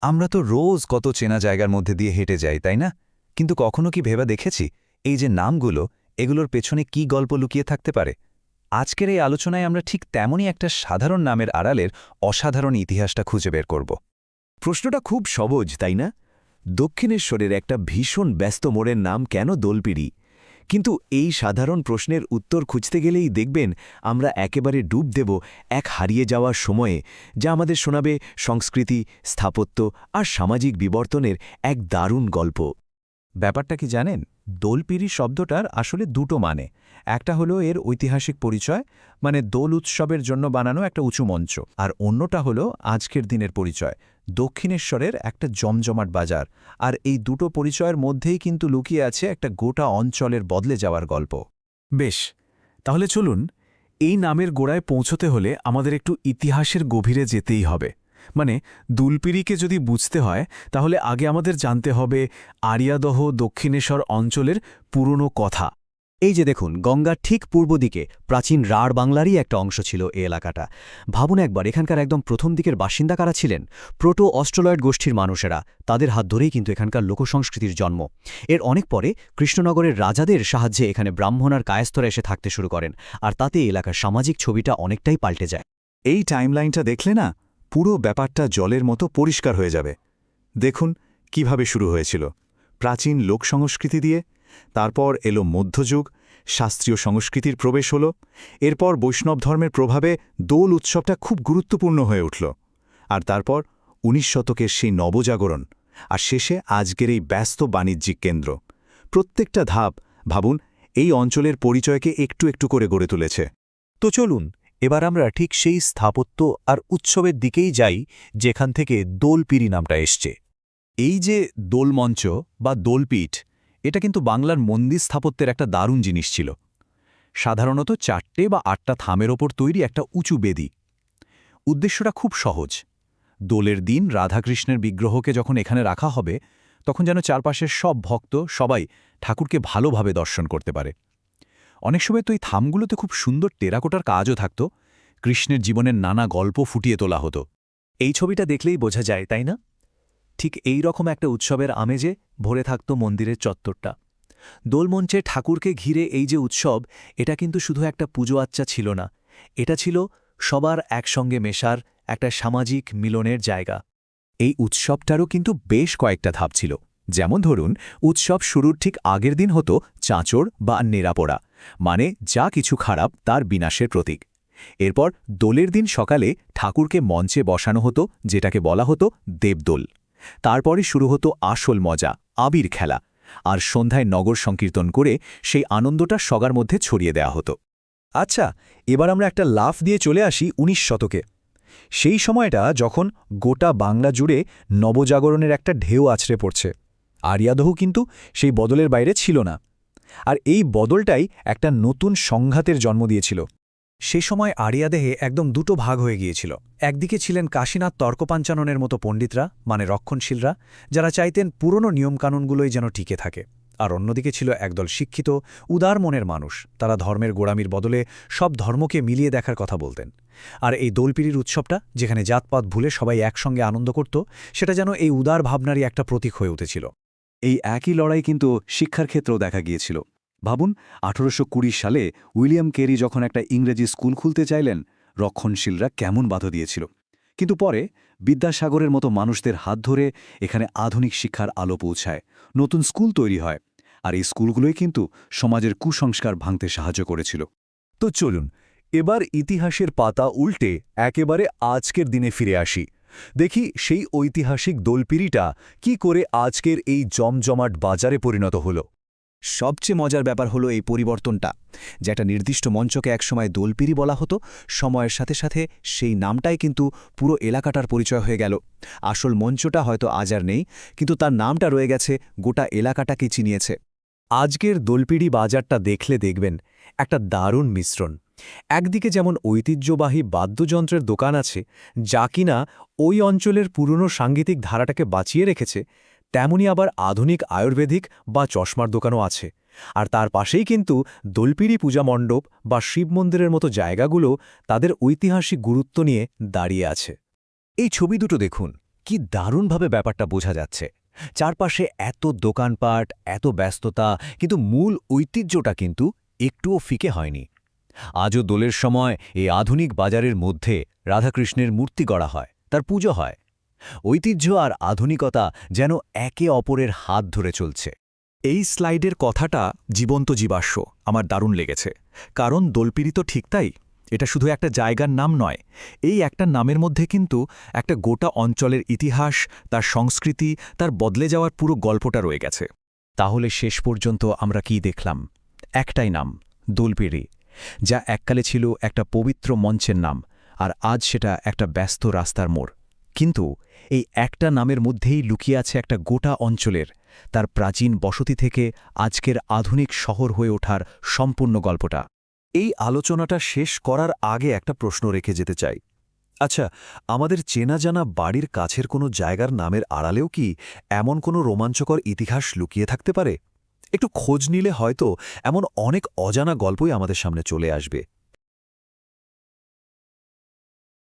আমরা তো রোজ কত চেনা জায়গার মধ্যে দিয়ে হেঁটে যাই, তাই না? কিন্তু কখনো কি ভেবে দেখেছি এই যে নামগুলো, এগুলোর পেছনে কি গল্প লুকিয়ে থাকতে পারে? আজকের এই আলোচনায় আমরা ঠিক তেমনই একটা সাধারণ নামের আড়ালের অসাধারণ ইতিহাসটা খুঁজে বের করব। প্রশ্নটা খুব সহজ, তাই না? দক্ষিণেশ্বরের একটা ভীষণ ব্যস্ত মোড়ের নাম কেন দোলপিড়ি? কিন্তু এই সাধারণ প্রশ্নের উত্তর খুঁজতে গেলেই দেখবেন আমরা একেবারে ডুব দেব এক হারিয়ে যাওয়ার সময়ে, যা আমাদের শোনাবে সংস্কৃতি, স্থাপত্য আর সামাজিক বিবর্তনের এক দারুণ গল্প। ব্যাপারটা কি জানেন? দোলপিড়ি শব্দটার আসলে দুটো মানে। একটা হলো এর ঐতিহাসিক পরিচয়, মানে দোল উৎসবের জন্য বানানো একটা উঁচু মঞ্চ, আর অন্যটা হলো আজকের দিনের পরিচয়, দক্ষিণেশ্বরের একটা জমজমাট বাজার। আর এই দুটো পরিচয়ের মধ্যেই কিন্তু লুকিয়ে আছে একটা গোটা অঞ্চলের বদলে যাওয়ার গল্প। বেশ, তাহলে চলুন, এই নামের গোড়ায় পৌঁছতে হলে আমাদের একটু ইতিহাসের গভীরে যেতেই হবে। মানে দুলপিড়িকে যদি বুঝতে হয় তাহলে আগে আমাদের জানতে হবে আরিয়াদহ দক্ষিণেশ্বর অঞ্চলের পুরনো কথা। এই যে দেখুন, গঙ্গার ঠিক পূর্ব দিকে প্রাচীন রাঢ় বাংলারই একটা অংশ ছিল এই এলাকাটা। ভাবুন একবার, এখানকার একদম প্রথম দিকের বাসিন্দা কারা ছিলেন? প্রোটো অস্ট্রোলয়েড গোষ্ঠীর মানুষেরা। তাদের হাত ধরেই কিন্তু এখানকার লোকসংস্কৃতির জন্ম। এর অনেক পরে কৃষ্ণনগরের রাজাদের সাহায্যে এখানে ব্রাহ্মণ আর কায়স্থরা এসে থাকতে শুরু করেন, আর তাতে এলাকার সামাজিক ছবিটা অনেকটাই পাল্টে যায়। এই টাইমলাইনটা দেখলে না, পুরো ব্যাপারটা জলের মতো পরিষ্কার হয়ে যাবে। দেখুন কিভাবে শুরু হয়েছিল প্রাচীন লোকসংস্কৃতি দিয়ে, তারপর এলো মধ্যযুগ, শাস্ত্রীয় সংস্কৃতির প্রবেশ হল, এরপর বৈষ্ণব ধর্মের প্রভাবে দোল উৎসবটা খুব গুরুত্বপূর্ণ হয়ে উঠল, আর তারপর ১৯ শতকের সেই নবজাগরণ, আর শেষে আজকের এই ব্যস্ত বাণিজ্যিক কেন্দ্র। প্রত্যেকটা ধাপ, ভাবুন, এই অঞ্চলের পরিচয়কে একটু একটু করে গড়ে তুলেছে। তো চলুন এবার আমরা ঠিক সেই স্থাপত্য আর উৎসবের দিকেই যাই যেখান থেকে দোলপিড়ি নামটা এসছে। এই যে দোলমঞ্চ বা দোলপীঠ, এটা কিন্তু বাংলার মন্দির স্থাপত্যের একটা দারুণ জিনিস ছিল। সাধারণত ৪টে বা ৮টা থামের ওপর তৈরি একটা উঁচু বেদি। উদ্দেশ্যটা খুব সহজ। দোলের দিন রাধাকৃষ্ণের বিগ্রহকে যখন এখানে রাখা হবে, তখন যেন চারপাশের সব ভক্ত সবাই ঠাকুরকে ভালোভাবে দর্শন করতে পারে। অনেক সময় তো এই থামগুলোতে খুব সুন্দর টেরাকোটার কাজও থাকত। কৃষ্ণের জীবনের নানা গল্প ফুটিয়ে তোলা হতো। এই ছবিটা দেখলেই বোঝা যায়, তাই না? ঠিক এই রকম একটা উৎসবের আমেজে ভরে থাকত মন্দিরের চত্বরটা। দোলমঞ্চে ঠাকুরকে ঘিরে এই যে উৎসব, এটা কিন্তু শুধু একটা পুজো আচ্চা ছিল না, এটা ছিল সবার একসঙ্গে মেশার একটা সামাজিক মিলনের জায়গা। এই উৎসবটারও কিন্তু বেশ কয়েকটা ধাপ ছিল। যেমন ধরুন, উৎসব শুরুর ঠিক আগের দিন হতো চাঁচড় বা নেড়াপোড়া, মানে যা কিছু খারাপ তার বিনাশের প্রতীক। এরপর দোলের দিন সকালে ঠাকুরকে মঞ্চে বসানো হতো, যেটাকে বলা হতো দেবদোল। তারপরে শুরু হতো আসল মজা, আবির খেলা, আর সন্ধ্যায় নগর সংকীর্তন করে সেই আনন্দটা সবার মধ্যে ছড়িয়ে দেয়া হতো। আচ্ছা, এবার আমরা একটা লাফ দিয়ে চলে আসি ১৯ শতকে। সেই সময়টা যখন গোটা বাংলা জুড়ে নবজাগরণের একটা ঢেউ আছড়ে পড়ছে। আরিয়াদহ কিন্তু সেই বদলের বাইরে ছিল না। আর এই বদলটাই একটা নতুন সংঘাতের জন্ম দিয়েছিল। সে সময় আরিয়াদেহে একদম দুটো ভাগ হয়ে গিয়েছিল। একদিকে ছিলেন কাশীনাথ তর্কপাঞ্চাননের মতো পণ্ডিতরা, মানে রক্ষণশীলরা, যারা চাইতেন পুরনো নিয়মকানুনগুলোই যেন টিকে থাকে। আর অন্যদিকে ছিল একদল শিক্ষিত, উদার মনের মানুষ। তারা ধর্মের গোড়ামির বদলে সব ধর্মকে মিলিয়ে দেখার কথা বলতেন। আর এই দোলপিড়ির উৎসবটা, যেখানে জাতপাত ভুলে সবাই একসঙ্গে আনন্দ করত, সেটা যেন এই উদার ভাবনারই একটা প্রতীক হয়ে উঠেছিল। এই একই লড়াই কিন্তু শিক্ষার ক্ষেত্রেও দেখা গিয়েছিল। ভাবুন, ১৮২০ সালে উইলিয়াম কেরি যখন একটা ইংরেজি স্কুল খুলতে চাইলেন, রক্ষণশীলরা কেমন বাধা দিয়েছিল। কিন্তু পরে বিদ্যাসাগরের মতো মানুষদের হাত ধরে এখানে আধুনিক শিক্ষার আলো পৌঁছায়, নতুন স্কুল তৈরি হয়, আর এই স্কুলগুলোই কিন্তু সমাজের কুসংস্কার ভাঙতে সাহায্য করেছিল। তো চলুন এবার ইতিহাসের পাতা উল্টে একেবারে আজকের দিনে ফিরে আসি। দেখি সেই ঐতিহাসিক দোলপিড়িটা কি করে আজকের এই জমজমাট বাজারে পরিণত হল। সবচেয়ে মজার ব্যাপার হলো এই পরিবর্তনটা। যে একটা নির্দিষ্ট মঞ্চকে একসময় দোলপিড়ি বলা হতো, সময়ের সাথে সাথে সেই নামটাই কিন্তু পুরো এলাকাটার পরিচয় হয়ে গেল। আসল মঞ্চটা হয়তো আজ আর নেই, কিন্তু তার নামটা রয়ে গেছে, গোটা এলাকাটাকে চিনিয়েছে। আজকের দোলপিড়ি বাজারটা দেখলে দেখবেন একটা দারুণ মিশ্রণ। একদিকে যেমন ঐতিহ্যবাহী বাদ্যযন্ত্রের দোকান আছে, যা কিনা ওই অঞ্চলের পুরনো সাংগীতিক ধারাটাকে বাঁচিয়ে রেখেছে, তেমনি আবার আধুনিক আয়ুর্বেদিক বা চশমার দোকানও আছে। আর তার পাশেই কিন্তু দোলপিড়ি পূজা মণ্ডপ বা শিব মন্দিরের মতো জায়গাগুলো তাদের ঐতিহাসিক গুরুত্ব নিয়ে দাঁড়িয়ে আছে। এই ছবি দুটো দেখুন, কি দারুণভাবে ব্যাপারটা বোঝা যাচ্ছে। চারপাশে এত দোকানপাট, এত ব্যস্ততা, কিন্তু মূল ঐতিহ্যটা কিন্তু একটুও ফিকে হয়নি। আজও দোলের সময় এই আধুনিক বাজারের মধ্যে রাধাকৃষ্ণের মূর্তি গড়া হয়, তার পুজো হয়। ঐতিহ্য আর আধুনিকতা যেন একে অপরের হাত ধরে চলছে। এই স্লাইডের কথাটা জীবন্ত জীবাশ্ম আমার দারুণ লেগেছে, কারণ দোলপিরি তো ঠিক তাই, এটা শুধু একটা জায়গার নাম নয়, এই একটা নামের মধ্যে কিন্তু একটা গোটা অঞ্চলের ইতিহাস, তার সংস্কৃতি, তার বদলে যাওয়ার পুরো গল্পটা রয়ে গেছে। তাহলে শেষ পর্যন্ত আমরা কি দেখলাম? একটাই নাম, দোলপিরি, যা এককালে ছিল একটা পবিত্র মঞ্চের নাম, আর আজ সেটা একটা ব্যস্ত রাস্তার মোড়। কিন্তু এই একটা নামের মধ্যেই লুকিয়ে আছে একটা গোটা অঞ্চলের, তার প্রাচীন বসতি থেকে আজকের আধুনিক শহর হয়ে ওঠার সম্পূর্ণ গল্পটা। এই আলোচনাটা শেষ করার আগে একটা প্রশ্ন রেখে যেতে চাই। আচ্ছা, আমাদের চেনা জানা বাড়ির কাছের কোনো জায়গার নামের আড়ালেও কি এমন কোনো রোমাঞ্চকর ইতিহাস লুকিয়ে থাকতে পারে? একটু খোঁজ নিলে হয়তো এমন অনেক অজানা গল্পই আমাদের সামনে চলে আসবে।